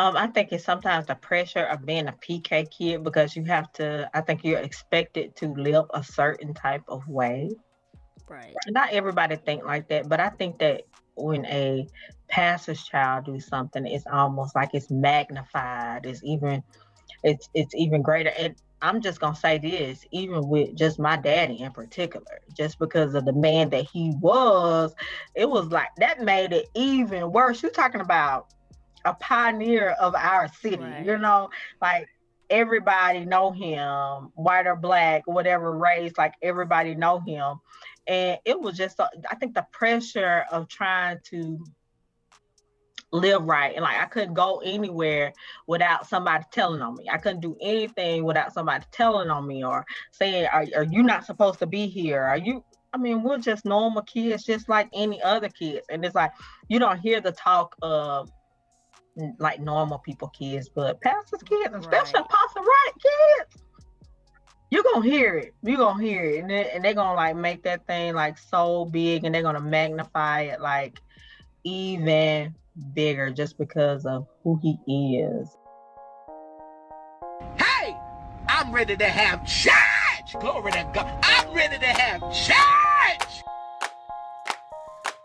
I think it's sometimes the pressure of being a PK kid because I think you're expected to live a certain type of way. Right. Not everybody think like that, but I think that when a pastor's child do something, it's almost like it's magnified. It's even greater. And I'm just gonna say this, even with just my daddy in particular, just because of the man that he was, it was like that made it even worse. You're talking about a pioneer of our city, Right. like everybody know him, white or black, whatever race, like everybody know him. And it was just, I think the pressure of trying to live right. And like I couldn't go anywhere without somebody telling on me. I couldn't do anything without somebody telling on me or saying, are you not supposed to be here? Are you I mean, we're just normal kids, just like any other kids. And it's like you don't hear the talk of like normal people kids, but pastors kids, especially Right. Apostle Wright kids, you're gonna hear it. You're gonna hear it. And they're gonna like make that thing like so big and they're gonna magnify it like even bigger just because of who he is. Hey, I'm ready to have church. Glory to God. I'm ready to have church.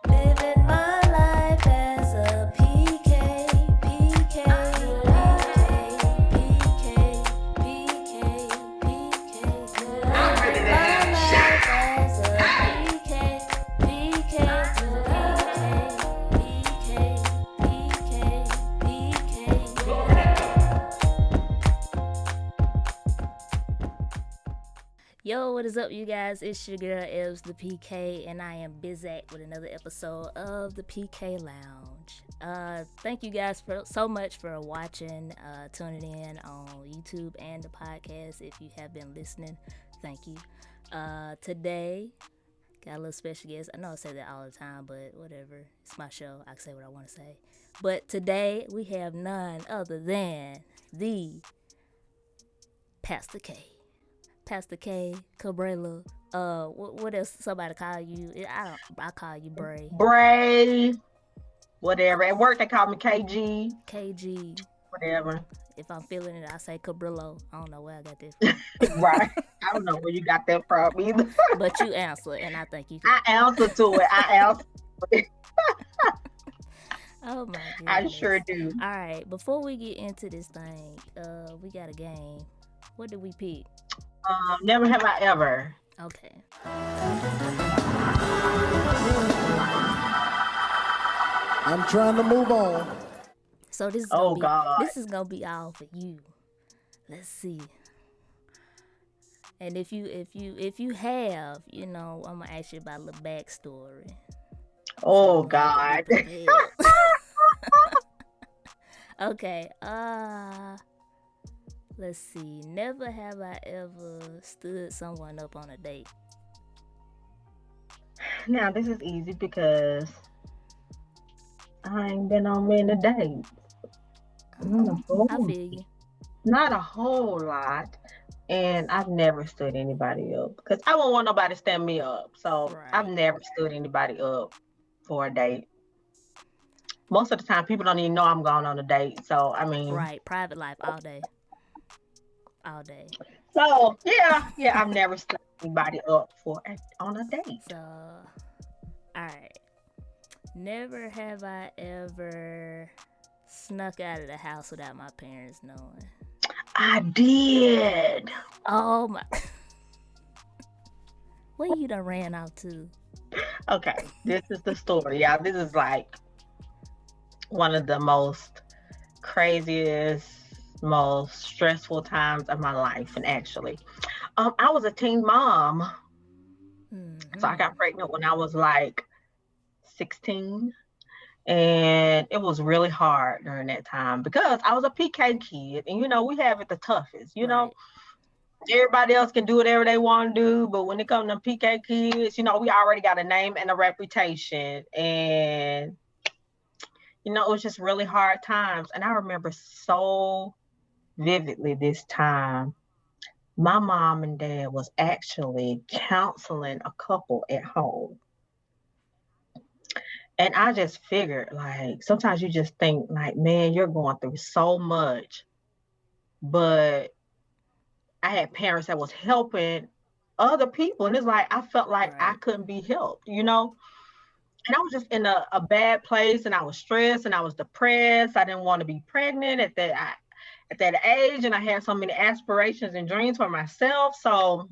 Living my life as a PK, PK, PK, PK, PK. I'm ready to have church. As a PK, PK, PK, PK, Yo, what is up, you guys? It's your girl, Ebs the PK, and I am busy with another episode of the PK Lounge. Thank you guys so much for watching, tuning in on YouTube and the podcast. If you have been listening, thank you. Today, got a little special guest. I know I say that all the time, but whatever. It's my show. I can say what I want to say. But today, we have none other than the Pastor K. Pastor K, Cabrera, what else somebody call you? I call you Bray. Bray, whatever. At work they call me KG. KG. Whatever. If I'm feeling it, I say Cabrillo. I don't know where I got this from. Right. I don't know where you got that from either. But you answer, and I think you can. I answer to it. I answer to it. Oh my goodness. I sure do. All right, before we get into this thing, we got a game. What did we pick? Never have I ever. Okay. I'm trying to move on. So this is this is gonna be all for you. Let's see. And if you have, I'm gonna ask you about a little backstory. Oh so God. Okay. Let's see. Never have I ever stood someone up on a date. Now, this is easy because I ain't been on many dates. I feel you. Not a whole lot. And I've never stood anybody up because I won't want nobody to stand me up. So right. I've never stood anybody up for a date. Most of the time, people don't even know I'm going on a date. So, I mean. Right. Private life all day. All day. So yeah, I've never stood anybody up on a date. So, all right. Never have I ever snuck out of the house without my parents knowing. I did. Oh my! Where you done ran out to? Okay, this is the story, y'all. This is like one of the most craziest, most stressful times of my life. And actually I was a teen mom. So I got pregnant when I was like 16, and it was really hard during that time because I was a PK kid, and we have it the toughest. Know everybody else can do whatever they want to do, but when it comes to PK kids, we already got a name and a reputation, and it was just really hard times. And I remember so vividly this time, my mom and dad was actually counseling a couple at home. And I just figured, like, sometimes you just think, like, man, you're going through so much. But I had parents that was helping other people. And it's like, I felt like I Right. couldn't be helped, you know? And I was just in a bad place and I was stressed and I was depressed. I didn't want to be pregnant at that age. And I had so many aspirations and dreams for myself. So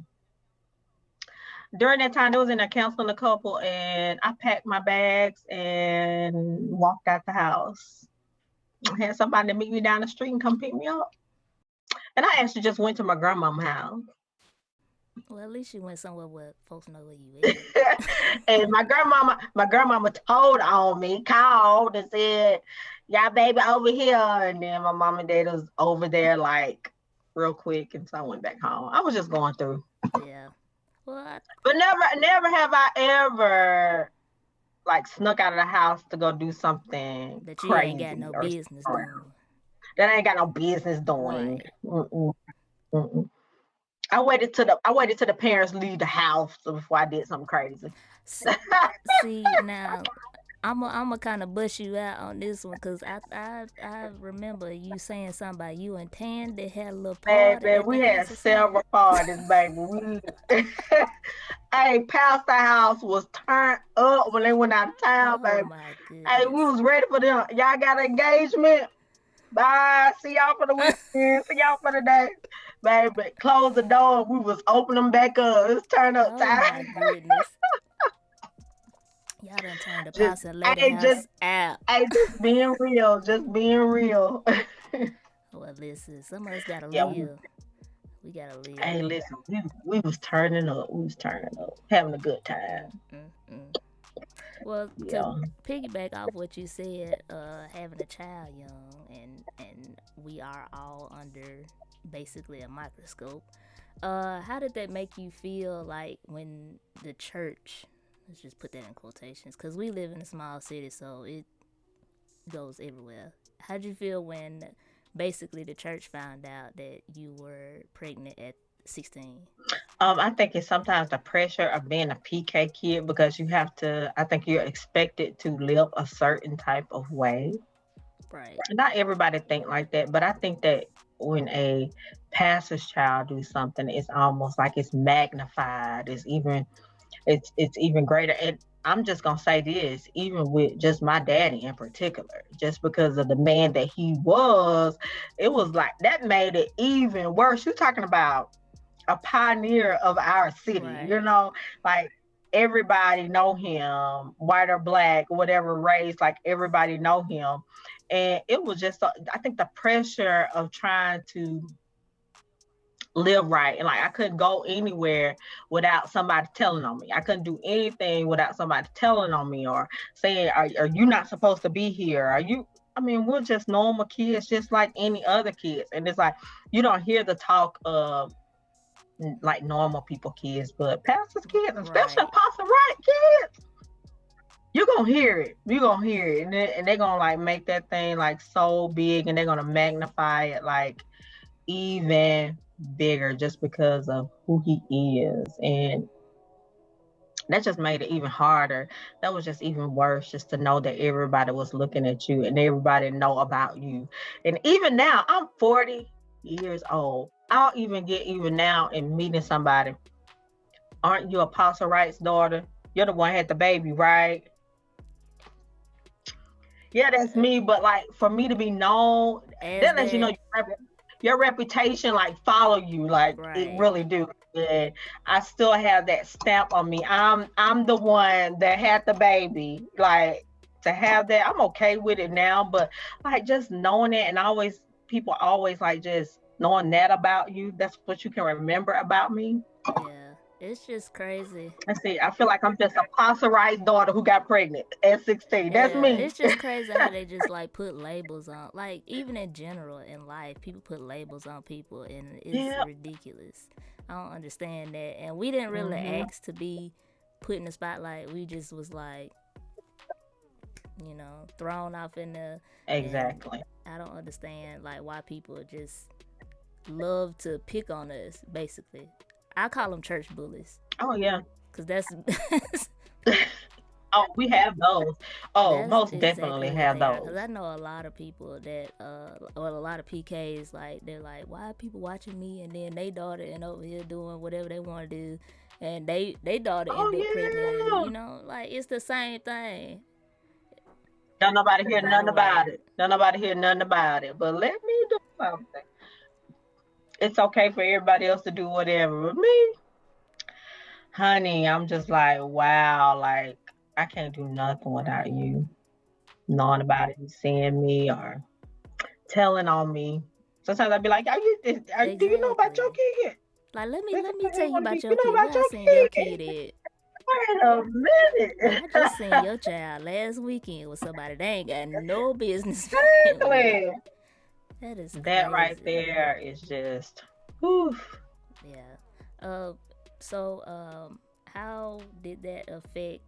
during that time, I was in there counseling a couple and I packed my bags and walked out the house. I had somebody to meet me down the street and come pick me up. And I actually just went to my grandmama's house. Well, at least you went somewhere where folks know where you at. And my grandmama told on me, called and said, "Y'all baby over here." And then my mom and dad was over there like real quick. And so I went back home. I was just going through. Yeah. Well, But never have I ever like snuck out of the house to go do something that you crazy ain't got no or business doing. that I ain't got no business doing. Right. Mm-mm, mm-mm. I waited till the parents leave the house before I did something crazy. See, now I'm a kind of bust you out on this one because I remember you saying something about you and Tan that had a little party Baby, at we the had house or something. several parties, baby. Hey, Pastor House was turned up when they went out of town, Oh baby. my Hey, we goodness. was ready for them. Y'all got an engagement? Bye. See y'all for the weekend. See y'all for the day. Baby, close the door. We was opening them back up. It's turn up Oh my time. goodness. Y'all done turned the Just, Pastor and Lady hey, house out. just being real. Just being real. Well, listen, some of us gotta Yeah, live. We gotta live. hey, listen, we was turning up. We was turning up. Having a good time. Mm-mm. Well, to Yeah. piggyback off what you said, having a child young, and we are all under basically a microscope. How did that make you feel like when the church, let's just put that in quotations, because we live in a small city, so it goes everywhere. How'd you feel when basically the church found out that you were pregnant at 16? I think it's sometimes the pressure of being a PK kid because I think you're expected to live a certain type of way. Right. Not everybody think like that, but I think that when a pastor's child do something, it's almost like it's magnified. It's even greater. And I'm just gonna say this, even with just my daddy in particular, just because of the man that he was, it was like that made it even worse. You're talking about a pioneer of our city, Right. like everybody know him, white or black, whatever race, like everybody know him. And it was just, I think the pressure of trying to live right. And like I couldn't go anywhere without somebody telling on me. I couldn't do anything without somebody telling on me or saying, are you not supposed to be here? Are you? I mean, we're just normal kids, just like any other kids. And it's like you don't hear the talk of like normal people kids, but pastors kids, especially Right. Apostle Wright kids, you're gonna hear it. You're gonna hear it. And they're gonna like make that thing like so big and they're gonna magnify it like even bigger just because of who he is. And that just made it even harder. That was just even worse, just to know that everybody was looking at you and everybody know about you. And even now, I'm 40 years old. I'll even get even now in meeting somebody. Aren't you Apostle Wright's daughter? You're the one who had the baby, right? Yeah, that's me. But like for me to be known, As that lets you know that, your reputation like follow you, like it right. really do. And I still have that stamp on me. I'm the one that had the baby. Like to have that, I'm okay with it now. But like just knowing it, and always people always like just knowing that about you. That's what you can remember about me. Yeah. It's just crazy. I see. I feel like I'm just a Apostle Wright's daughter who got pregnant at 16. That's Yeah, me. it's just crazy how they just like put labels on, like even in general in life, people put labels on people, and it's Yeah. ridiculous. I don't understand that, and we didn't really Hmm. ask to be put in the spotlight. We just was like, thrown off in the, and Exactly. I don't understand like why people just love to pick on us. Basically, I call them church bullies, Oh yeah. cause that's Oh, we have those. Oh, That's most definitely exactly what have they are. Cause those. I know a lot of people that, or a lot of PKs, like they're like, why are people watching me? And then they daughter end over here doing whatever they want to do, and they daughter Oh end up pregnant. yeah. You know, like it's the same thing. Don't nobody hear No matter nothing what. about it. Don't nobody hear nothing about it. But let me do something. It's okay for everybody else to do whatever. But me, honey, I'm just like, wow, like I can't do nothing without you knowing about it and seeing me or telling on me. Sometimes I'd be like, do you know about your Exactly. kid? Like let me They let say, me tell you want to about be, your you know kid. Where about I your seen your kid? kid at? Wait a Like minute. I just seen your child last weekend with somebody they ain't got no business being with. Exactly. That is That right crazy. there is just, whew. Yeah. Uh, so how did that affect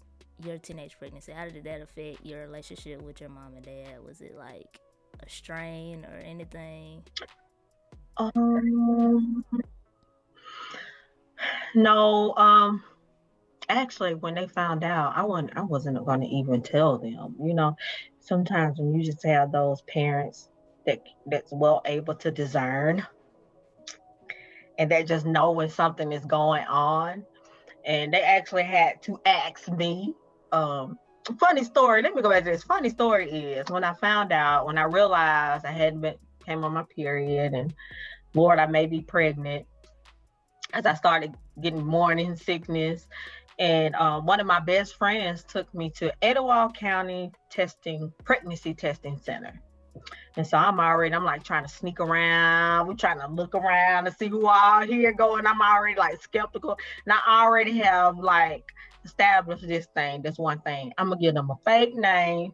your teenage pregnancy? How did that affect your relationship with your mom and dad? Was it like a strain or anything? Um, no, actually, when they found out, I wasn't going to even tell them. Sometimes when you just have those parents that's well able to discern and they just know when something is going on, and they actually had to ask me. Funny story. Let me go back to this. Funny story is when I found out, when I realized I hadn't been came on my period, and Lord, I may be pregnant. As I started getting morning sickness, and one of my best friends took me to Etowah County pregnancy testing center. And so I'm like trying to sneak around. We're trying to look around to see who all here going. I'm already like skeptical. And I already have like established this one thing. I'm gonna give them a fake name.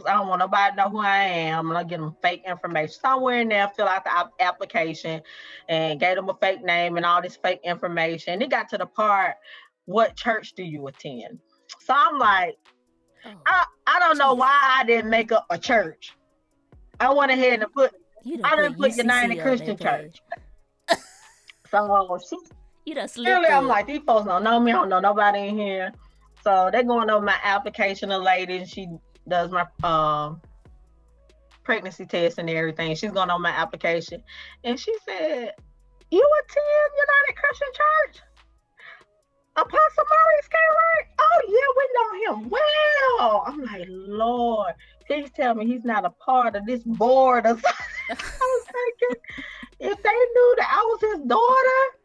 I don't want nobody to know who I am. I'm gonna give them fake information somewhere in there. Fill out the application, and gave them a fake name and all this fake information. It got to the part, what church do you attend? So I'm like, Oh, I don't know Jesus. why I didn't make up a church. I went ahead and You done I put didn't put UCC United on that Christian page. Church. So she You done slipped clearly, I'm up. like, these folks don't know me. I don't know nobody in here. So they're going over my application. A lady, she does my pregnancy test and everything. She's going on my application, and she said, "You attend United Christian Church? Apostle Maurice K, right? Oh yeah, we know him well." I'm like, Lord, please tell me he's not a part of this board or something. I was thinking, if they knew that I was his daughter,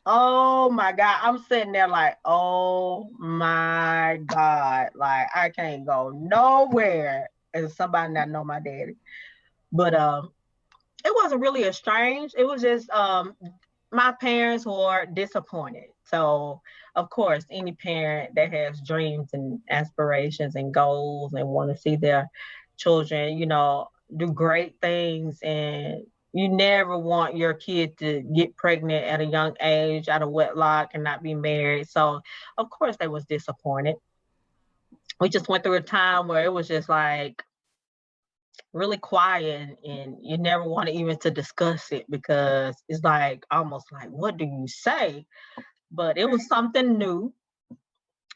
oh my God. I'm sitting there like, oh my God. Like I can't go nowhere as somebody not know my daddy. But it wasn't really a strange. It was just my parents were disappointed. So of course, any parent that has dreams and aspirations and goals and want to see their children, do great things, and you never want your kid to get pregnant at a young age out of wedlock and not be married. So of course they was disappointed. We just went through a time where it was just like really quiet, and you never want to even to discuss it because it's like almost like, what do you say? But it was something new,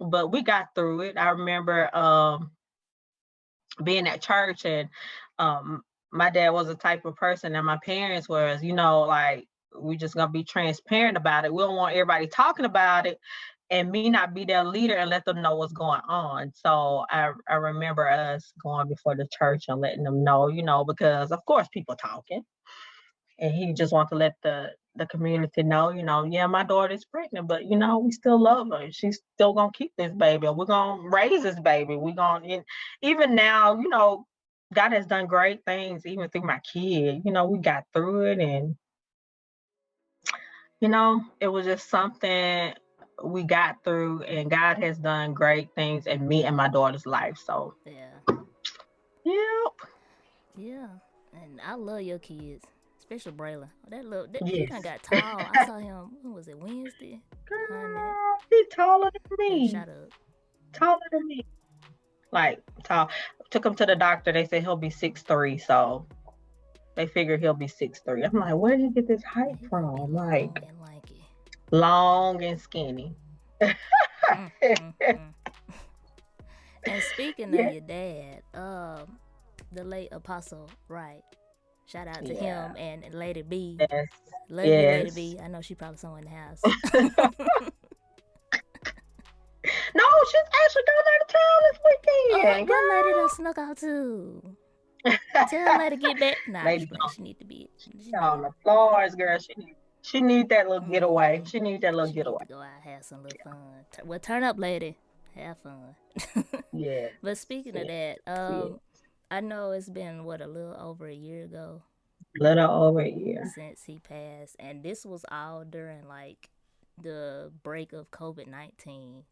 but we got through it. I remember being at church, and my dad was the type of person that my parents was, like, we just gonna be transparent about it. We don't want everybody talking about it and me not be their leader and let them know what's going on. So I remember us going before the church and letting them know, because of course people talking, and he just wants to let the community know, yeah, my daughter's pregnant, but we still love her. She's still gonna keep this baby. We're gonna raise this baby. We're gonna, even now, God has done great things even through my kid. We got through it, and it was just something we got through, and God has done great things in me and my daughter's life. So Yeah. yep. Yeah. And I love your kids. Especially Braylon. He Yes. done got tall. I saw him, when was it, Wednesday? Honey. Girl, he's taller than Yeah, me. shut up. Taller than me. Like tall. Took him to the doctor. They said he'll be 6'3", so they figure he'll be 6'3". I'm like, where did he get this height He gonna be from? long Like and lanky. long and skinny. Mm, mm, mm. And speaking of Yeah. your dad, the late Apostle Wright. Shout out to Yeah. him and Lady B. Yes. Love you, Lady Yes. B. I know she probably somewhere in the house. No, she's actually going out of town this weekend, What lady girl. done snuck out too? Tell Lady get back. Nah, Lady just playing. She need to be. She on need. the floors, girl. She need that little getaway. She need that little She need getaway. to go out, have some little fun. Well, turn up, lady. Have fun. Yeah. But speaking of that, Yeah. I know it's been a little over a year ago Little over a year. since he passed, and this was all during like the break of COVID-19.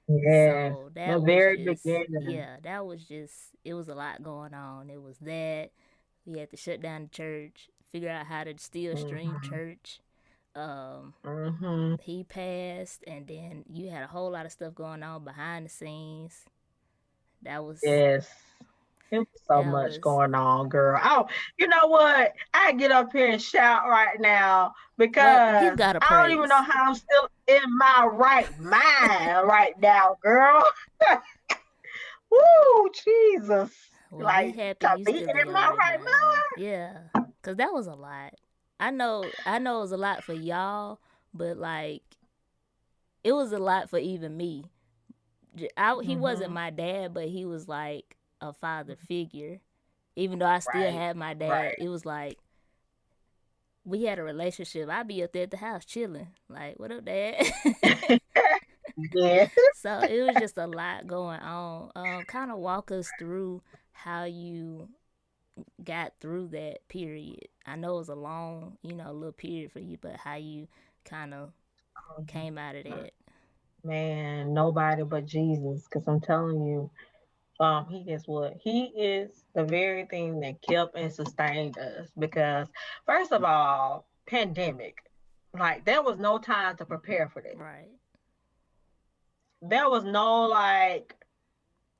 Yeah. So The that was very just, beginning. yeah, that was just, it was a lot going on. It was that we had to shut down the church, figure out how to still stream church. Mm-hmm. He passed, and then you had a whole lot of stuff going on behind the scenes. That was, Yes. It was so that much was, going on, girl. Oh, you know what? I get up here and shout right now well, give because God a I don't even praise. know how I'm still in my right mind right now, girl. Woo, Jesus. Well, we Like, happy to you be still in in your my right right mind. mind. Yeah, cause that was a lot. I know it was a lot for y'all, but like it was a lot for even me. He wasn't my dad, but he was like a father figure. Even though I still Right, had my dad, right. it was like we had a relationship. I'd be up there at the house chilling, like, "What up, Dad?" Yeah. So it was just a lot going on. Kind of walk us through how you got through that period. I know it was a long, little period for you, but how you kind of came out of that. Man, nobody but Jesus. Because I'm telling you, he is what? He is the very thing that kept and sustained us. Because, first of all, pandemic. Like, there was no time to prepare for that. Right. There was no, like,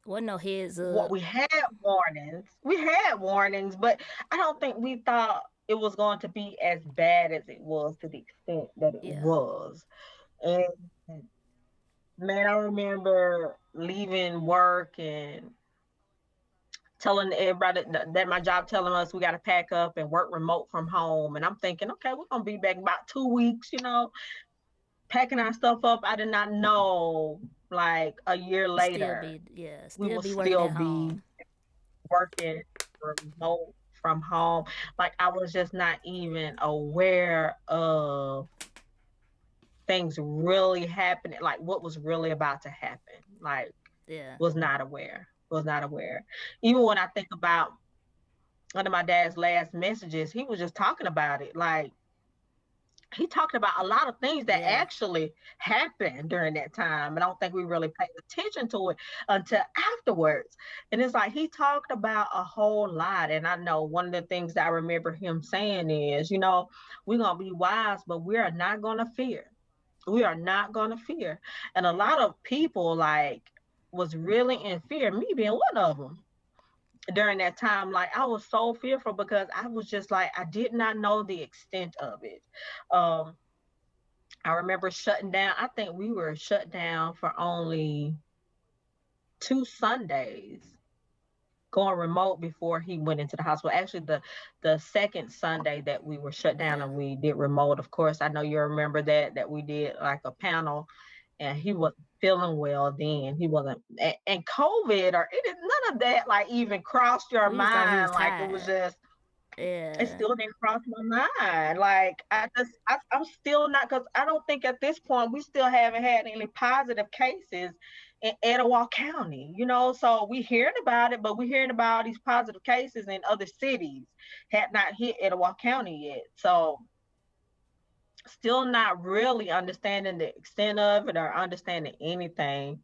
Wasn't no heads what up. we had warnings. We had warnings, but I don't think we thought it was going to be as bad as it was to the extent that it Yeah. was. And man, I remember leaving work and telling everybody that my job telling us we got to pack up and work remote from home. And I'm thinking, okay, we're going to be back in about 2 weeks, packing our stuff up. I did not know like a year later, we Still will be working still at be home. working remote from home. Like I was just not even aware of things really happening, like what was really about to happen. Like Yeah. was not aware. Was not aware. Even when I think about one of my dad's last messages, he was just talking about it. Like he talked about a lot of things that Yeah. actually happened during that time. And I don't think we really paid attention to it until afterwards. And it's like he talked about a whole lot. And I know one of the things that I remember him saying is, we're going to be wise, but we are not going to fear. We are not going to fear. And a lot of people like was really in fear, me being one of them during that time. Like I was so fearful because I was just like, I did not know the extent of it. Um, I remember shutting down. I think we were shut down for only 2 Sundays, going remote before he went into the hospital. Actually, the second Sunday that we were shut down Yeah. and we did remote. Of course, I know you remember that we did like a panel, and he wasn't feeling well then. He wasn't, and COVID or it is none of that like even crossed your We just thought he was mind. Like it was tired. just it Yeah. still didn't cross my mind. Like I'm still not, because I don't think at this point we still haven't had any positive cases in Etowah County. So we hearing about it, but we hearing about all these positive cases in other cities had not hit Etowah County yet. So still not really understanding the extent of it or understanding anything.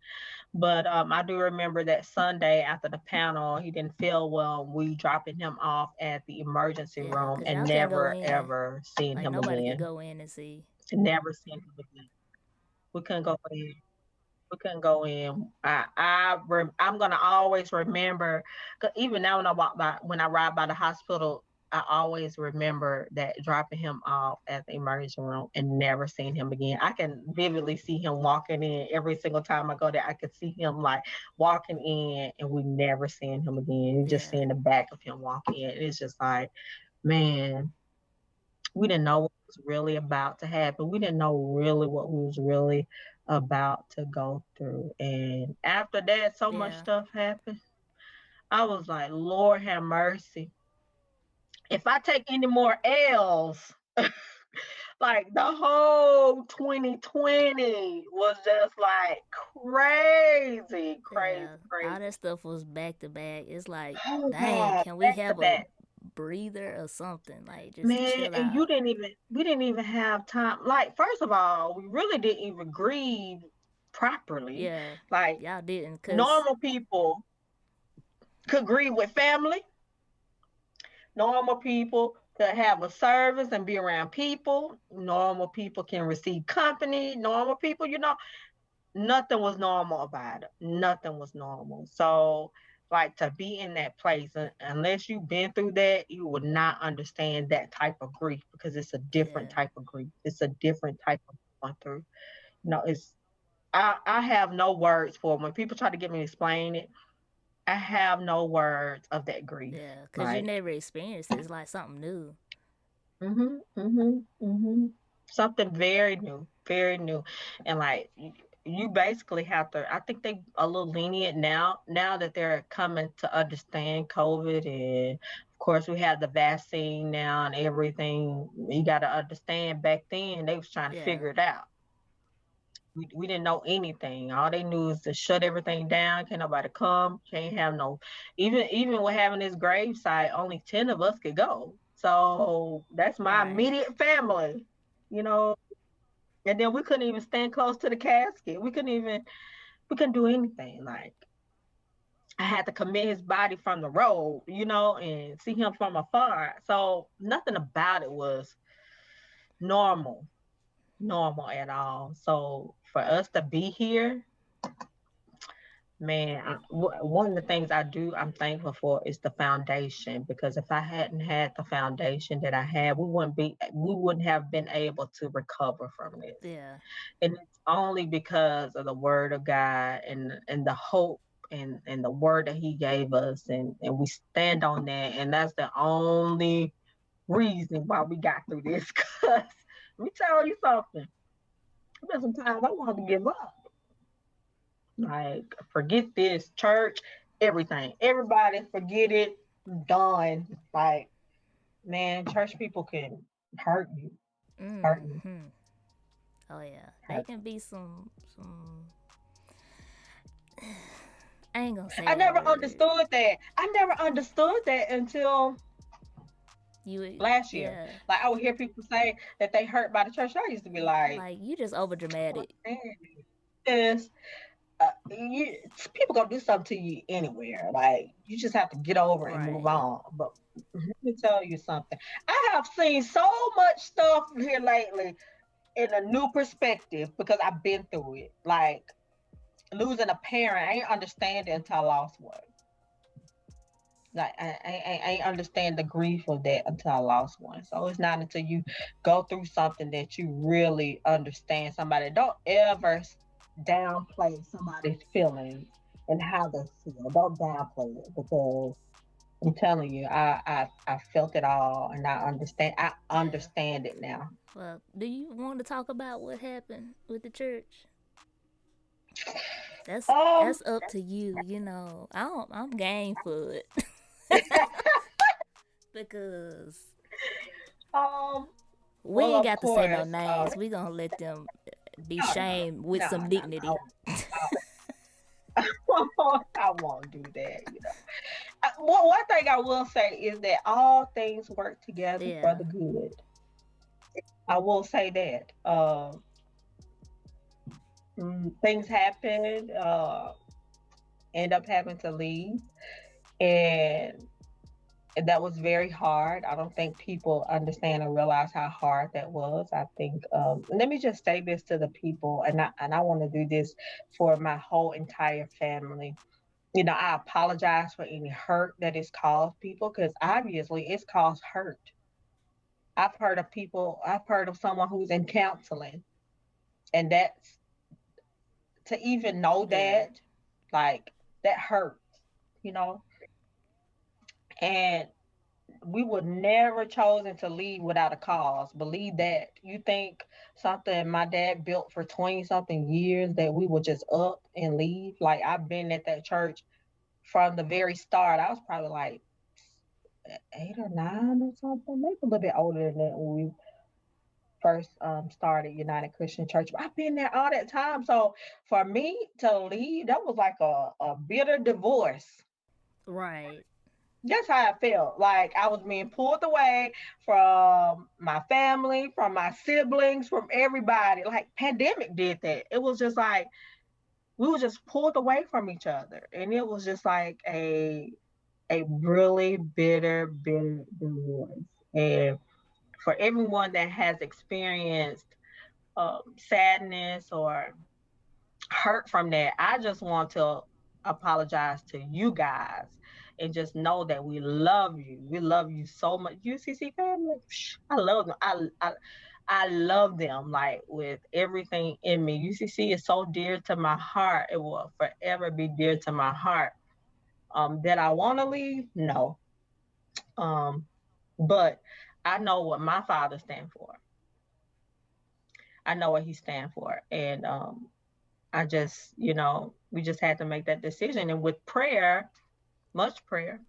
But I do remember that Sunday after the panel, he didn't feel well. We dropping him off at the emergency Yeah. room Cause and y'all couldn't go never in. ever seen Like him nobody could again. go in and see. Never seen him again. We couldn't go in. We couldn't go in. I'm gonna always remember. 'Cause even now when I ride by the hospital, I always remember that dropping him off at the emergency room and never seeing him again. I can vividly see him walking in every single time I go there. I could see him like walking in and we never seeing him again. You just Yeah. seeing the back of him walking in. It's just like, man, we didn't know what was really about to happen. We didn't know really what we was really about to go through. And after that, so much Yeah. stuff happened. I was like, Lord have mercy. If I take any more L's, like the whole 2020 was just like crazy, crazy, Yeah. All crazy. that stuff was back to back. It's like, Oh dang, God, can we back to have a back. breather or something? Like, just Man, chill and out. we didn't even have time. Like, first of all, we really didn't even grieve properly. Yeah. Like, Y'all didn't, cause normal people could grieve with family. Normal people could have a service and be around people. Normal people can receive company. Normal people, nothing was normal about it. Nothing was normal. So, like to be in that place, unless you've been through that, you would not understand that type of grief because it's a different yeah. type of grief. It's a different type of going through. It's I have no words for it. When people try to get me to explain it, I have no words of that grief. Yeah. Cause you Like, never experienced it. It's like something new. something very new, and like you basically have to. I think they a little lenient now. Now that they're coming to understand COVID, and of course we have the vaccine now and everything. You got to understand. Back then they was trying to Yeah. figure it out. We didn't know anything. All they knew is to shut everything down. Can't nobody come. Can't have no. Even with having this grave site, only 10 of us could go. So that's my Right. immediate family, you know. And then we couldn't even stand close to the casket. We couldn't do anything. Like I had to commit his body from the road, and see him from afar. So nothing about it was normal, normal at all. So for us to be here, man, one of the things I'm thankful for is the foundation because if I hadn't had the foundation that I had, we wouldn't have been able to recover from this. Yeah. And it's only because of the word of God and the hope and the word that He gave us, and we stand on that, and that's the only reason why we got through this. Cause let me tell you something. There's sometimes I wanted to give up. Like, forget this church, everything. Everybody forget it. Done. Like, man, church people can hurt you. Hurt you. Hmm. Oh yeah. They Hurt. can be some. I ain't gonna say I that never word. understood that. I never understood that until You. last year. Yeah. Like, I would hear people say that they hurt by the church. I used to be like, Like you just over dramatic. man, this. People gonna do something to you anywhere. Like you just have to get over it and move Right. on. But let me tell you something. I have seen so much stuff here lately in a new perspective because I've been through it. Like losing a parent, I ain't understand it until I lost one. Like I ain't understand the grief of that until I lost one. So it's not until you go through something that you really understand somebody. Don't ever downplay somebody's feelings and how they feel. Don't downplay it because I'm telling you, I felt it all and I understand. I Yeah. understand it now. Well, do you want to talk about what happened with the church? That's Um, that's up to you. I'm game for it because um. we Well, ain't of got to say no course. names. We gonna let them be No, shamed with no, some no, dignity. I won't do that. One thing I will say is that all things work together for Yeah. the good. I will say that. Things happen, end up having to leave, and that was very hard. I don't think people understand or realize how hard that was. I think. Let me just say this to the people, and I want to do this for my whole entire family. I apologize for any hurt that it's caused people because obviously it's caused hurt. I've heard of someone who's in counseling, and that's to even know Yeah. that, like, that hurts, you know, and we would never chosen to leave without a cause. Believe that. You think something my dad built for 20 something years that we would just up and leave? Like, I've been at that church from the very start. I was probably like 8 or 9 or something, maybe a little bit older than that when we first started United Christian Church. But I've been there all that time. So for me to leave, that was like a bitter divorce. Right. That's how I felt. Like I was being pulled away from my family, from my siblings, from everybody. Like pandemic did that. It was just like we were just pulled away from each other. And it was just like a really bitter divorce. And for everyone that has experienced sadness or hurt from that, I just want to apologize to you guys and just know that we love you. We love you so much. UCC family, I love them. I love them like with everything in me. UCC is so dear to my heart. It will forever be dear to my heart. That I want to leave? No. Um, but I know what my father stands for. I know what he stands for. And I just, we just had to make that decision. And with prayer, much prayer,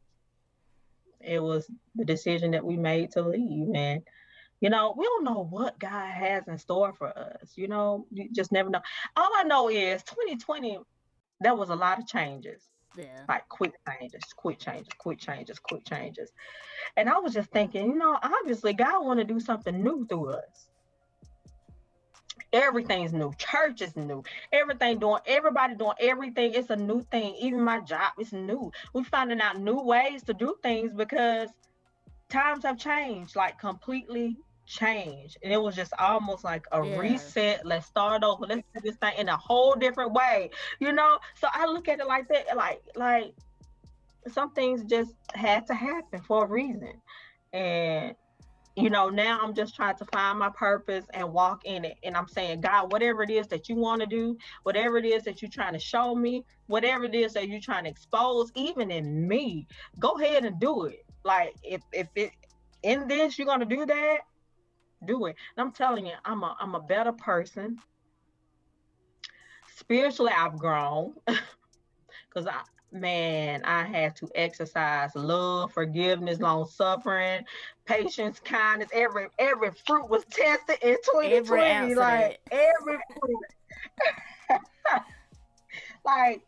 it was the decision that we made to leave. And, we don't know what God has in store for us. You just never know. All I know is 2020, there was a lot of changes, Yeah. like quick changes, quick changes, quick changes, quick changes. And I was just thinking, obviously God want to do something new through us. Everything's new. Church is new. Everybody doing everything. It's a new thing. Even my job is new. We're finding out new ways to do things because times have changed, like completely changed. And it was just almost like a Yeah. reset. Let's start over. Let's do this thing in a whole different way. So I look at it like that, like some things just had to happen for a reason. And now I'm just trying to find my purpose and walk in it. And I'm saying, God, whatever it is that you want to do, whatever it is that you're trying to show me, whatever it is that you're trying to expose, even in me, go ahead and do it. Like if it in this you're gonna do that, do it. And I'm telling you, I'm a better person. Spiritually, I've grown because I had to exercise love, forgiveness, long suffering, patience, kindness. Every fruit was tested in Every 2020. ounce of Like that. every fruit. Like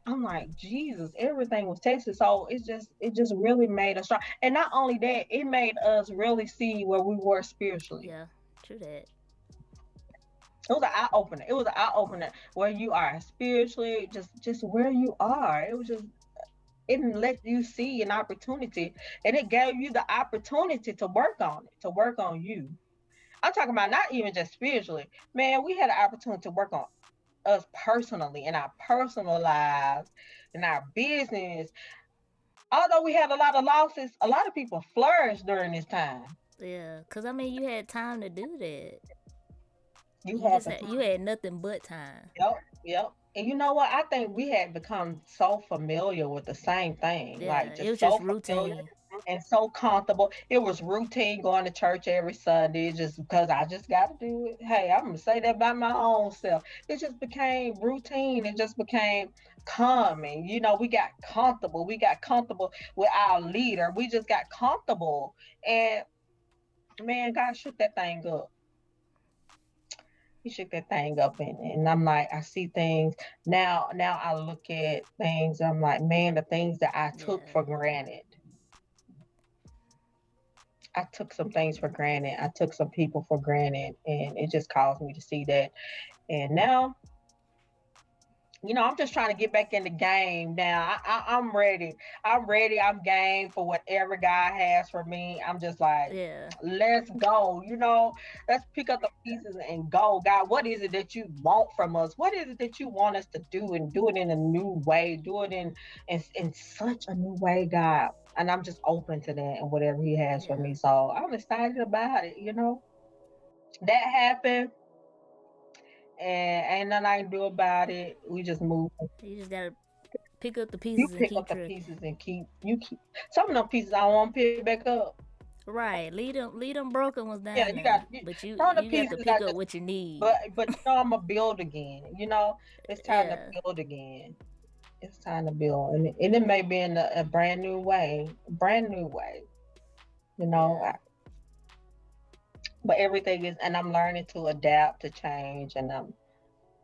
I'm like, Jesus, everything was tested. So it just really made us strong. And not only that, it made us really see where we were spiritually. Yeah. True that. It was an eye opener. It was an eye opener where you are spiritually, just where you are. It let you see an opportunity, and it gave you the opportunity to work on it, to work on you. I'm talking about not even just spiritually. Man, we had an opportunity to work on us personally in our personal lives, in our business. Although we had a lot of losses, a lot of people flourished during this time. Yeah. Cause I mean, you had time to do that. You You had just the had you time. had nothing but time. Yep, yep. And you know what? I think we had become so familiar with the same thing, Yeah. like It was just just so familiar routine. and so comfortable. It was routine going to church every Sunday just because I just got to do it. Hey, I'm gonna say that by my own self. It just became routine. It just became common. We got comfortable. We got comfortable with our leader. We just got comfortable, and man, God shook that thing up. He shook that thing up, and I'm like, I see things now. Now I look at things. I'm like, man, the things that I took Yeah. for granted. I took some things for granted. I took some people for granted, and it just caused me to see that. And I'm just trying to get back in the game now. I'm ready. I'm ready. I'm game for whatever God has for me. I'm just like, Yeah. let's go. Let's pick up the pieces and go. God, what is it that you want from us? What is it that you want us to do, and do it in a new way? Do it in such a new way, God. And I'm just open to that and whatever He has for me. So I'm excited about it. That happened, and ain't nothing I can do about it. We just move. You just gotta pick up the You pieces and pick keep up the trucking. pieces and keep some of them pieces I want to pick back up. Right, lead them broken ones down Yeah, there. But you some of the you got to pieces pick up what you need. but I'm gonna build again. It's time to build again. It's time to build, and it may be in a brand new way, but everything is, and I'm learning to adapt to change, and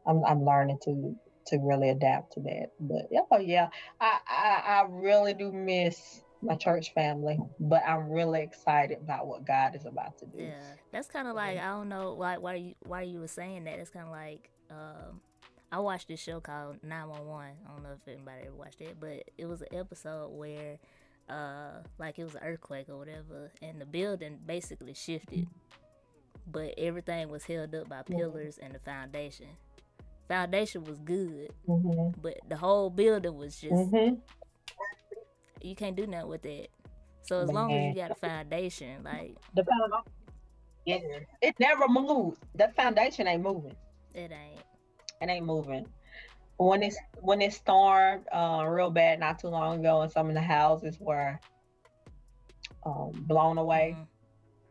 I'm learning to really adapt to that. But yeah, I really do miss my church family, but I'm really excited about what God is about to do. Yeah, that's kind of like, I don't know why you were saying that. It's kind of like I watched this show called 911. I don't know if anybody ever watched it, but it was an episode where like it was an earthquake or whatever, and the building basically shifted, but everything was held up by pillars and the foundation. Foundation was good, but the whole building was just you can't do nothing with that. So as long as you got a foundation, like the foundation, yeah, it never moved. The foundation ain't moving. It ain't. It ain't moving. When it stormed real bad not too long ago, and some of the houses were blown away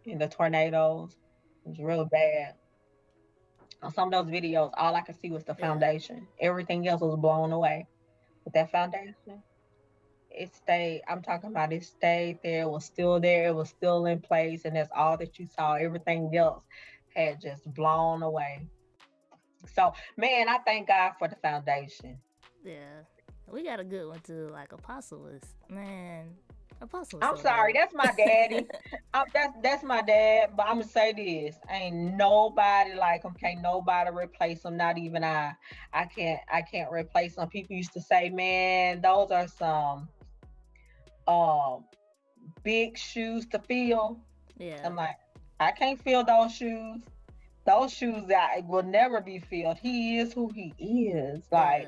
in the tornadoes. It was real bad. On some of those videos, all I could see was the foundation. Everything else was blown away. But that foundation, it stayed. I'm talking about it stayed there. It was still there. It was still in place. And that's all that you saw. Everything else had just blown away. So, man, I thank God for the foundation. Yeah. We got a good one too. Like Apostle was, man. Apostle. I'm sorry, that's my daddy. That's my dad. But I'm gonna say this: ain't nobody like him. Can't nobody replace him. Not even I. I can't replace him. People used to say, "Man, those are some big shoes to fill." Yeah. I'm like, I can't fill those shoes. Those shoes that will never be filled. He is who he is. Like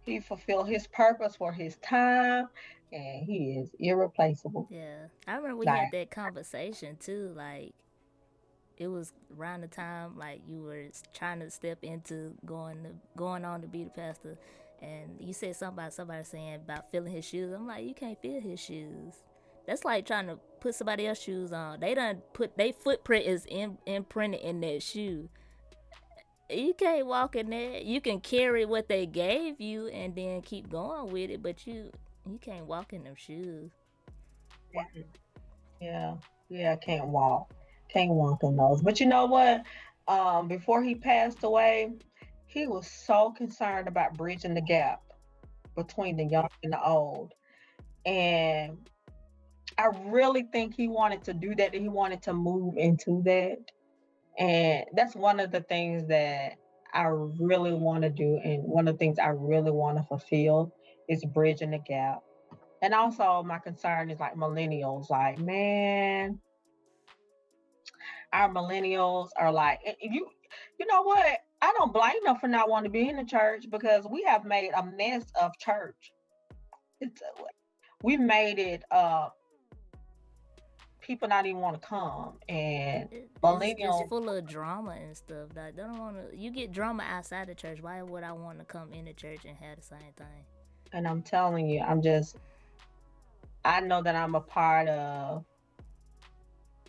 he fulfilled his purpose for his time. And he is irreplaceable. Yeah. I remember we had that conversation too. Like, it was around the time like you were trying to step into going on to be the pastor, and you said something about somebody saying about filling his shoes. I'm like, you can't fill his shoes. That's like trying to put somebody else's shoes on. They done put their footprint is imprinted in that shoe. You can't walk in there. You can carry what they gave you and then keep going with it, but you can't walk in them shoes. Yeah, can't walk in those. But you know what? Before he passed away, he was so concerned about bridging the gap between the young and the old. And I really think he wanted to do that. He wanted to move into that. And that's one of the things that I really want to do. And one of the things I really want to fulfill is bridging the gap. And also my concern is like millennials. Like, man, our millennials are like, you know what? I don't blame them for not wanting to be in the church, because we have made a mess of church. We've made it people not even want to come, and millennials it's full of drama and stuff. Like, they don't want to. You get drama outside the church. Why would I want to come in the church and have the same thing? And I'm telling you, I know that I'm a part of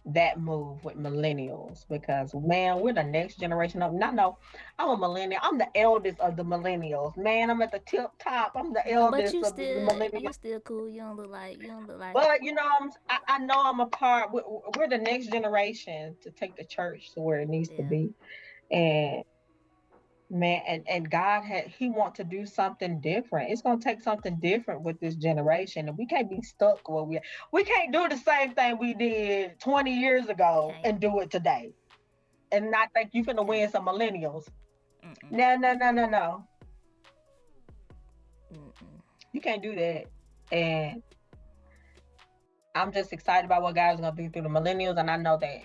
that move with millennials, because man, we're the next generation up. No, I'm a millennial. I'm the eldest of the millennials. Man, I'm at the tip top. I'm the eldest of the millennials. You still cool. You don't look like. But you know, I know I'm a part. We're the next generation to take the church to where it needs to be, and man, and God he wants to do something different. It's gonna take something different with this generation, and we can't be stuck where we can't do the same thing we did 20 years ago and do it today, and not think you finna win some millennials. No. You can't do that. And I'm just excited about what God is going to do through the millennials. And I know that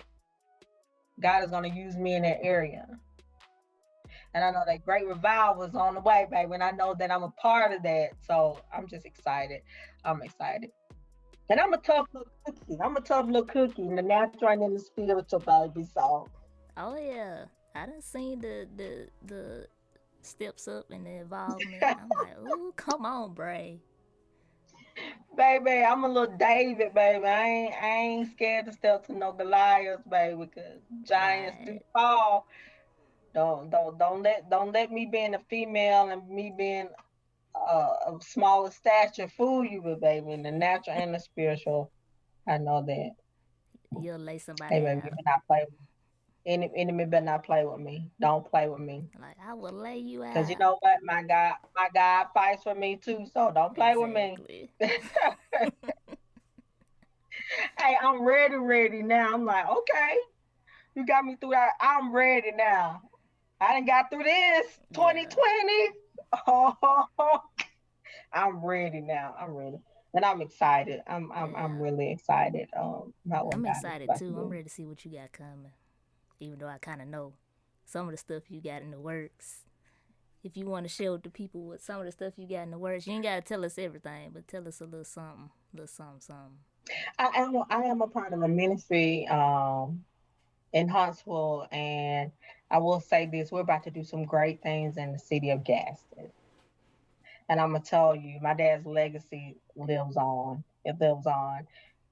God is going to use me in that area. And I know that great revival is on the way, baby. And I know that I'm a part of that. So I'm just excited. I'm excited. And I'm a tough little cookie. I'm a tough little cookie in the natural and in the spiritual, baby. So. Oh yeah, I done seen the steps up and the involvement. I'm like, ooh, come on, Bray. Baby, I'm a little David, baby. I ain't scared to step to no Goliaths, baby, because giants do Right. fall. Don't let me being a female and me being of smaller stature fool you, but baby, in the natural and the spiritual, I know that. You'll lay Hey, somebody baby, you out. better not play with me. Enemy better not play with me. Don't play with me. Like, I will lay you Cause you out. know what? My God fights for me too. So don't play with me. Exactly. Hey, I'm ready now. I'm like, okay, you got me through that. I'm ready now. I done got through this Yeah. 2020. Oh, I'm ready now. I'm ready. And I'm excited. I'm Yeah. really excited about what I'm God is excited about to too. I'm do. ready to see what you got coming. Even though I kind of know some of the stuff you got in the works. If you want to share with the people what some of the stuff you got in the works, you ain't got to tell us everything, but tell us a little something, something. I am a part of a ministry in Huntsville, and I will say this: we're about to do some great things in the city of Gaston. And I'm gonna tell you, my dad's legacy lives on. It lives on,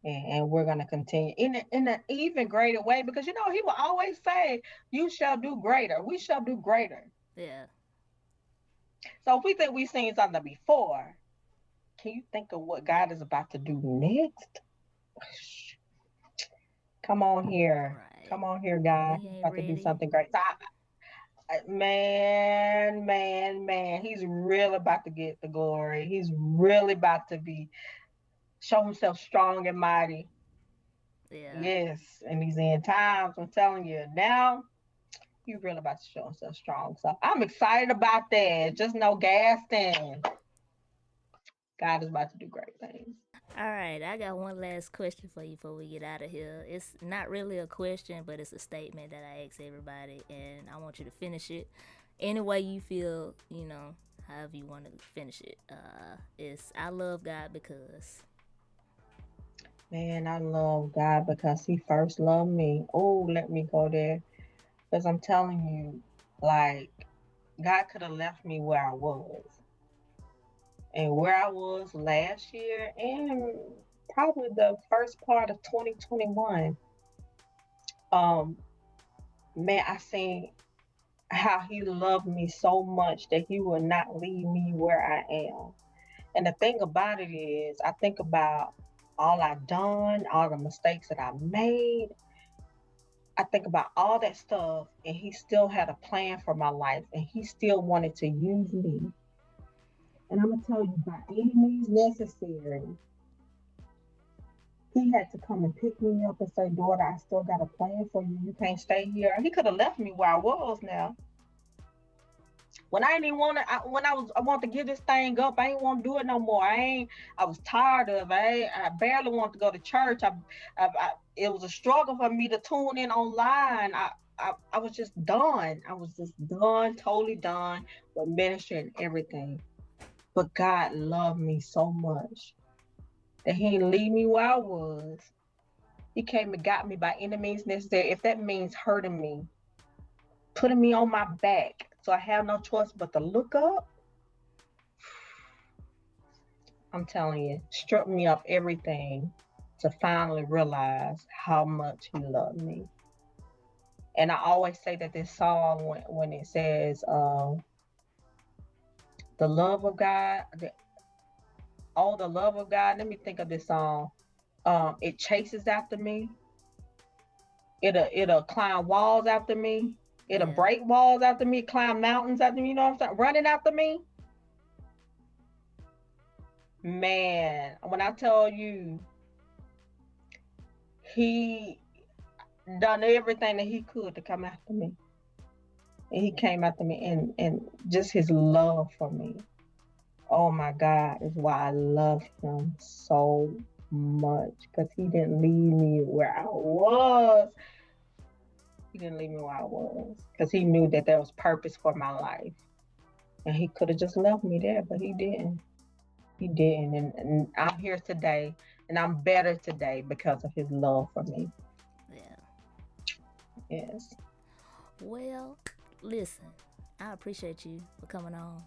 and we're gonna continue in an even greater way because he will always say, "You shall do greater. We shall do greater." Yeah. So if we think we've seen something before, can you think of what God is about to do next? Right. Come on here, God. We He's ain't about to do ready. something great. So man, he's really about to get the glory. He's really about to be show himself strong and mighty. Yeah. Yes, in these end times, I'm telling you now, he's really about to show himself strong. So I'm excited about that. Just no gas stand. God is about to do great things. All right, I got one last question for you before we get out of here. It's not really a question, but it's a statement that I ask everybody, and I want you to finish it any way you feel, however you want to finish it. It's I love God because. Man, I love God because He first loved me. Oh, let me go there. Because I'm telling you, like, God could have left me where I was. And where I was last year and probably the first part of 2021. Um, man, I seen how He loved me so much that He will not leave me where I am. And the thing about it is, I think about all I've done, all the mistakes that I made. I think about all that stuff, and He still had a plan for my life, and He still wanted to use me. And I'm gonna tell you, by any means necessary, He had to come and pick me up and say, "Daughter, I still got a plan for you. You can't stay here." He could have left me where I was now. When I didn't even want to, I want to give this thing up. I ain't want to do it no more. I was tired of it. I barely want to go to church. It was a struggle for me to tune in online. I was just done. I was just done, totally done with ministry and everything. But God loved me so much that He didn't leave me where I was. He came and got me by any means necessary. If that means hurting me, putting me on my back, so I have no choice but to look up. I'm telling you, stripped me of everything to finally realize how much He loved me. And I always say that this song, when it says the love of God, the love of God, let me think of this song. It chases after me. It'll climb walls after me. It'll Yeah. break walls after me, climb mountains after me. You know what I'm saying? Running after me. Man, when I tell you, He done everything that He could to come after me. And He came after me and just His love for me. Oh my God, is why I love him so much because he didn't leave me where I was. He didn't leave me where I was because he knew that there was purpose for my life. And he could have just left me there, but he didn't. He didn't. And I'm here today and I'm better today because of his love for me. Yeah. Yes. Well, listen, I appreciate you for coming on.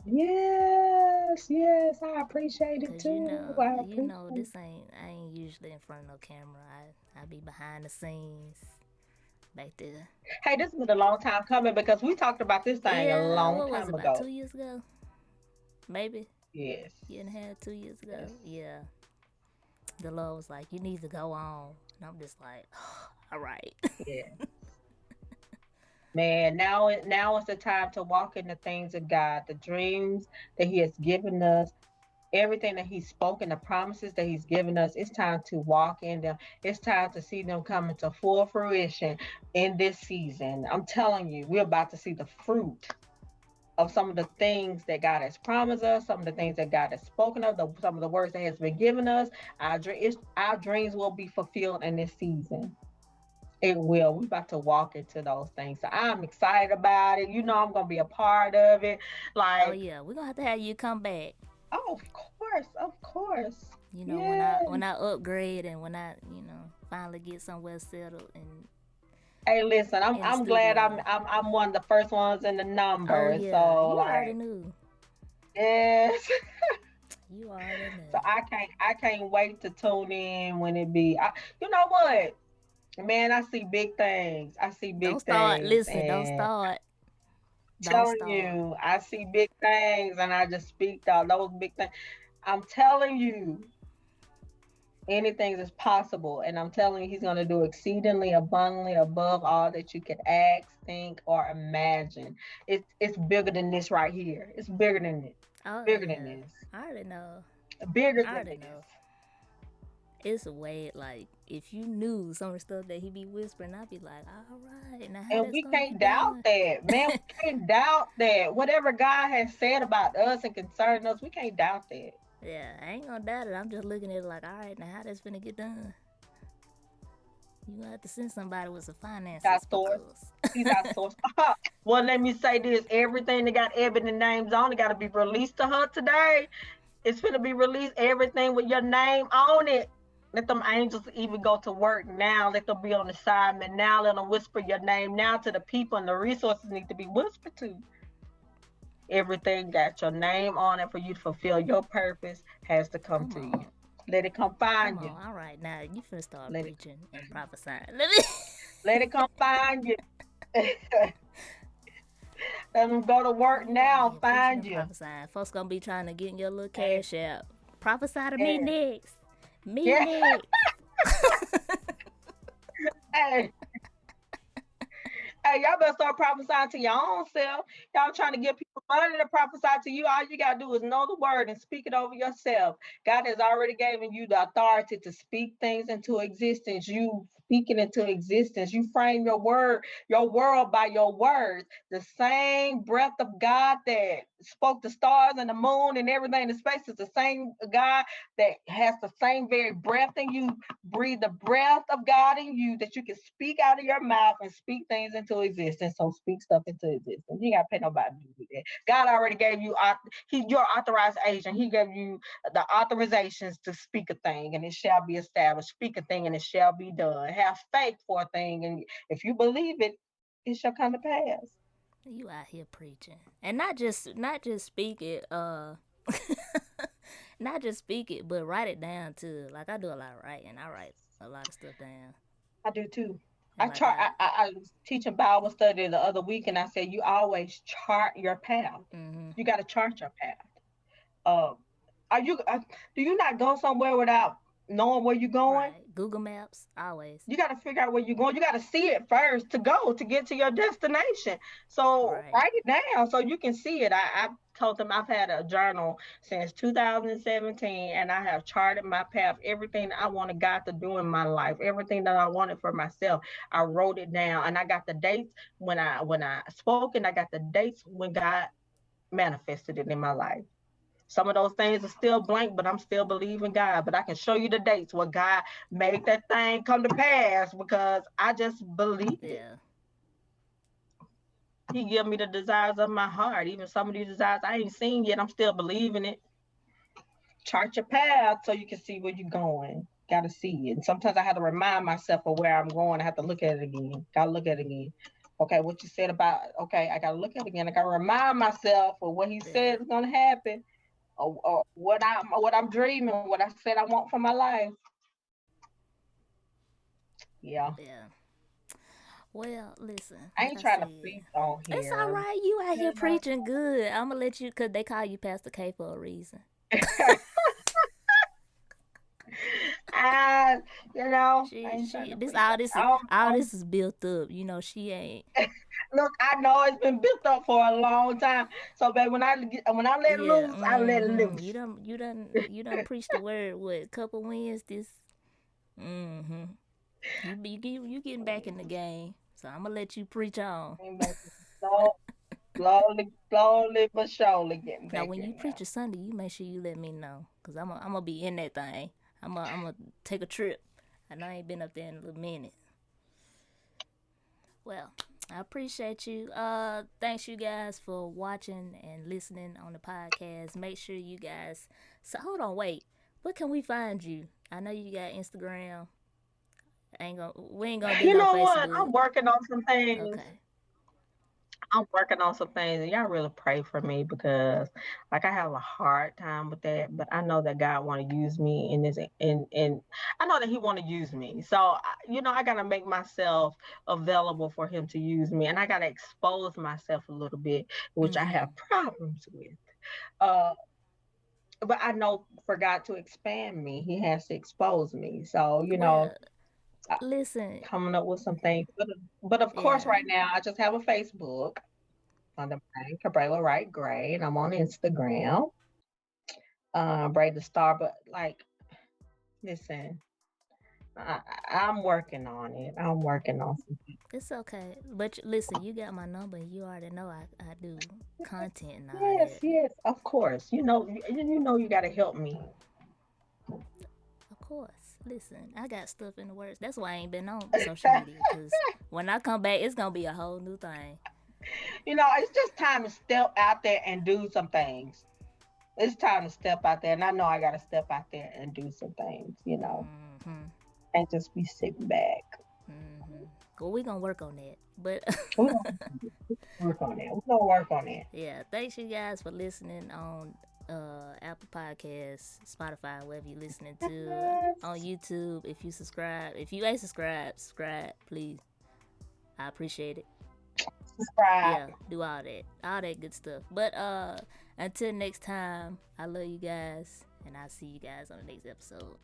Yes, yes, I appreciate it Cause too. I appreciate this I ain't usually in front of no camera. I be behind the scenes back there. Hey, this has been a long time coming because we talked about this thing a Yeah, long what was it, time about ago. 2 years ago? Maybe Yes. year and a half, 2 years ago. Yes. Yeah. The Lord was like, you need to go on, and I'm just like, all right. Yeah. Man, now is the time to walk in the things of God, the dreams that He has given us, everything that He's spoken, the promises that He's given us. It's time to walk in them. It's time to see them come into full fruition in this season. I'm telling you, we're about to see the fruit of some of the things that God has promised us, some of the things that God has spoken of, some of the words that has been given us. Our dreams will be fulfilled in this season. It will. We're about to walk into those things. So I'm excited about it. You know, I'm gonna be a part of it. Oh Like, yeah, we're gonna have to have you come back. oh, of course, of course. You know, Yes. when I upgrade and when I finally get somewhere settled and Hey, listen, I'm in the I'm glad studio. I'm one of the first ones in the Oh number. yeah, So you already like, knew. yes. You already knew. So I can't wait to tune in when it be. You know what? Man, I see big things. I see Don't big start. things, Listen, don't and start. Don't telling start. you, I see big things, and I just speak those big things. I'm telling you, anything is possible, and I'm telling you, He's going to do exceedingly abundantly above all that you could ask, think, or imagine. It's bigger than this right here. It's bigger than this. Oh Bigger than yeah, this. I already know. Bigger I than already this. know. It's a way like if you knew some of the stuff that he be whispering, I'd be like, all right, now how And that's we gonna be can't doubt done? that, man. We can't doubt that. Whatever God has said about us and concerning us, we can't doubt that. Yeah, I ain't gonna doubt it. I'm just looking at it like, all right, now how that's gonna get done? You gonna have to send somebody with some Our finances source. because He's our source. Well, let me say this: everything that got Ebony names on it got to be released to her today. It's gonna be released. Everything with your name on it. Let them angels even go to work now. Let them be on assignment now. Let them whisper your name now to the people, and the resources need to be whispered to. Everything got your name on it for you to fulfill your purpose has to come come to you. on, Let it come come find you. on. All right, now you finna start Let it preaching and prophesying. Let me. let it come find you. Let them go to work You out now, here preaching find and you. prophesying. Folks gonna be trying to get in your little Hey, cash out. Prophesy to me yeah. next. Me Yeah. next. Hey, hey, y'all better start prophesying to your own self. Y'all trying to get people money to prophesy to you. All you gotta do is know the word and speak it over yourself. God has already given you the authority to speak things into existence. You speak it into existence. You frame your world by your words. The same breath of God that spoke the stars and the moon and everything in space is the same God that has the same very breath in you. Breathe the breath of God in you that you can speak out of your mouth and speak things into existence. So speak stuff into existence. You ain't gotta pay nobody to do that. God already gave you He's your authorized agent. He gave you the authorizations to speak a thing and it shall be established. Speak a thing and it shall be done. Have faith for a thing, and if you believe it, it shall come to pass. You out here preaching. And not just speak it, not just speak it, but write it down too. Like I do a lot of writing. I write a lot of stuff down. I do too. And like I I was teaching Bible study the other week, and I said you always chart your path. mm-hmm. You got to chart your path. Uh, are you? Do you not go somewhere without knowing where you're going? Right. Google Maps, always. You got to figure out where you're going. You got to see it first to go to get to your destination. So Right. write it down so you can see it. I told them I've had a journal since 2017, and I have charted my path. Everything I wanted God to do in my life, everything that I wanted for myself, I wrote it down, and I got the dates when I spoke, and I got the dates when God manifested it in my life. Some of those things are still blank, but I'm still believing God. But I can show you the dates where God made that thing come to pass because I just believed it. Yeah. He give me the desires of my heart. Even some of these desires I ain't seen yet, I'm still believing it. Chart your path so you can see where you're going. Gotta see it. And sometimes I have to remind myself of where I'm going. I have to look at it again. Gotta look at it again. Okay, what you said about, okay, I gotta look at it again. I gotta remind myself of what he said is gonna happen. Or what I'm dreaming, what I said I want for my life. Yeah. Yeah. Well, listen. I Like ain't I trying to said, preach on it's here. all right. You out here know? preaching good. I'm gonna let you, cause they call you Pastor K for a reason. I, you know, I ain't trying She to this preach. all this is built up. You know, she ain't. Look, I know it's been built up for a long time. So, baby, when I let Yeah. loose, I let loose. You done preached the word. What, a couple wins this? Mm-hmm. You getting back in the game. So I'm gonna let you preach on. Slowly but surely getting Now, back when you in there. preach a Sunday, you make sure you let me know, cause I'm gonna be in that thing. I'm gonna take a trip. I know I ain't been up there in a little minute. Well, I appreciate you. Thanks you guys for watching and listening on the podcast. Make sure you guys. So hold on, wait. Where can we find you? I know you got Instagram. We ain't gonna do You no know what? Facebook. I'm working on some things. Okay. I'm working on some things, and y'all really pray for me because, like, I have a hard time with that. But I know that God want to use me in this, and I know that He want to use me. So, I gotta make myself available for Him to use me, and I gotta expose myself a little bit, which I have problems with. Uh, but I know for God to expand me, He has to expose me. So, Well, listen. coming up with some things. But of course, Yeah. right now, I just have a Facebook under my name, Cabela Wright Gray, and I'm on Instagram. Braid the Star, but like, listen, I'm working on it. I'm working on something. It's okay. But listen, you got my number and you already know I do content and all Yes, that. yes, of course. You got to help me. Of course. Listen, I got stuff in the works. That's why I ain't been on social media. Because when I come back, it's going to be a whole new thing. It's just time to step out there and do some things. It's time to step out there, and I know I got to step out there and do some things, and just be sitting back. Well, we're going to work on that. But We're gonna work on that. We're going to work on it. yeah, thanks you guys for listening on Apple Podcasts, Spotify, wherever you're listening to, on YouTube. If you subscribe, if you ain't subscribed, subscribe, please. I appreciate it. Subscribe. Yeah, do all that good stuff. But until next time, I love you guys, and I'll see you guys on the next episode.